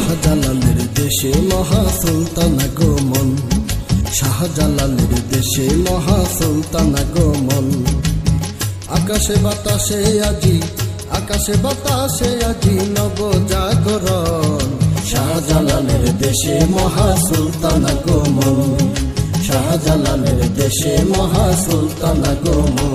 শাহজালালের দেশে মহা সুলতান আগমন, শাহজালালের দেশে মহা সুলতান আগমন। আকাশে বাতাসে আজি, আকাশে বাতাসে আজি নব জাগরণ। শাহজালালের দেশে মহা সুলতান আগমন, শাহজালালের দেশে মহা সুলতান আগমন।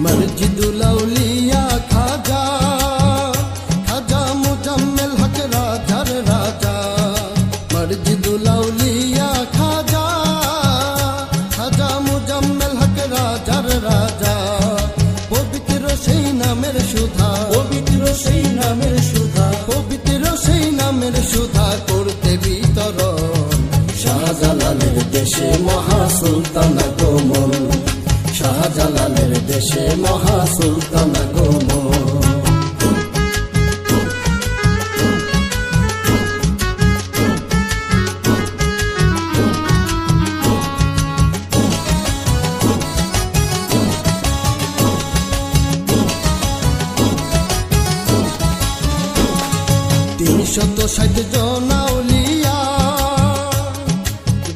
মসজিদুল আউলিয়া খাজা, খাজা মুজাম্মেল হক রাজার রাজা। মসজিদুল আউলিয়া খাজা, খাজা মুজাম্মেল হক রাজার রাজা। পবিত্র সেই নামের সুধা, পবিত্র সেই নামের সুধা, পবিত্র সেই নামের সুধা করতে বিতরণ। শাহজালালের দেশে মহা সুলতান আগমন, শাহজালালের দেশে মহা সুলতান আগমন। তিনশত ৬০ জন আউলিয়া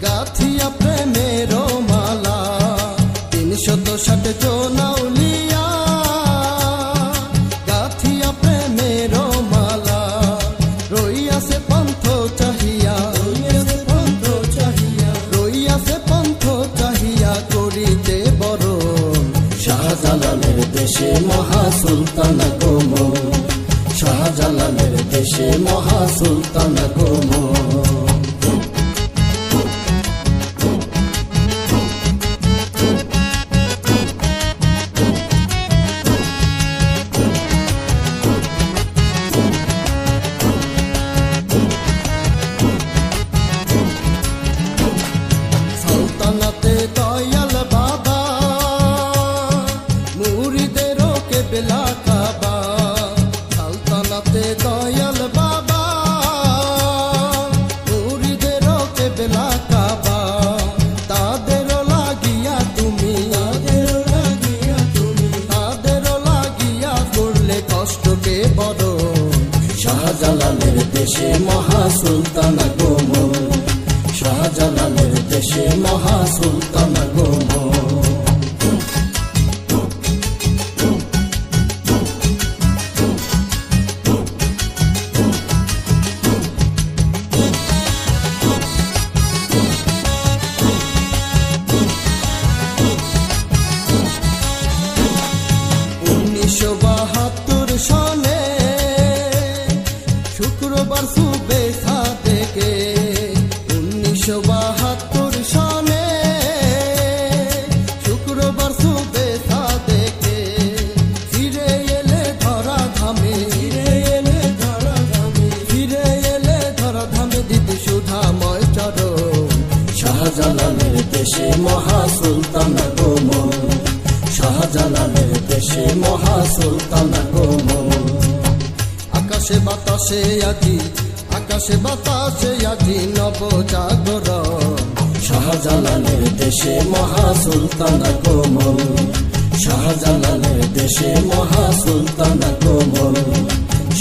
গাথিয়া প্রেমের মালা। ৩৬০ জন আউলিয়া গাথিয়া প্রেমের মালা। রইয়াছে পন্থ চাহিয়া, রইয়াছে পন্থ চাহিয়া, রইয়াছে পন্থ চাহিয়া করিতে বরণ। শাহজালালের দেশে মহা সুলতান আগমন, শাহজালালের দেশে মহা সুলতান আগমন। সালতানাতে দয়াল বাবা, মুরিদেরও কেবলা কাবা। সালতানাতে দয়াল বাবা, মুরিদেরও কেবলা কাবা। তাদেরও লাগিয়া তুমি, তাদেরও লাগিয়া তুমি, তাদেরও লাগিয়া করলে কষ্টকে বরণ। শাহজালালের দেশে মহা সুলতান আগমন, শাহজালালের দেশে মহা সুলতান আগমন। সনে শুক্রবার সুবে সাদেকে। ১৯৭২ সনে শুক্রবার সুবে সাদেকে। ফিরে এলে ধরা ধামে, ফিরে এলে ধরা ধামে, ফিরে এলে ধরা ধামে দিদি সুধাময় চরণ। শাহজালালের দেশে মহা সুলতান আগমন, শাহজালালের দেশে মহা সুলতান আগমন। আকাশে বাতাসে আজি, আকাশে বাতাসে আজি নব জাগরণ। শাহজালালের দেশে মহা সুলতান আগমন, শাহজালালের দেশে মহা সুলতান আগমন।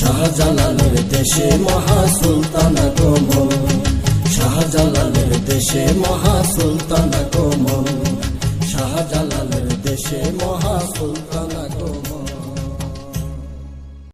শাহজালালের দেশে মহা সুলতান আগমন, শাহজালালের দেশে মহা সুলতান আগমন। শাহজালালের দেশে মহা সুলতান।